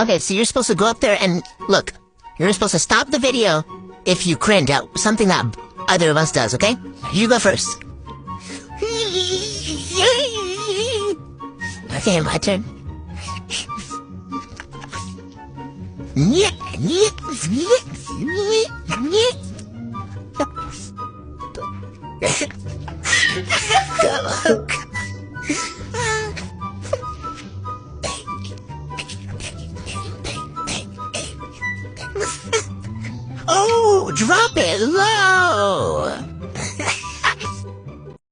Okay, so you're supposed to go up there and look. You're supposed to stop the video if you cringe at something that either of us does, okay? You go first. Okay, my turn. Oh, drop it low.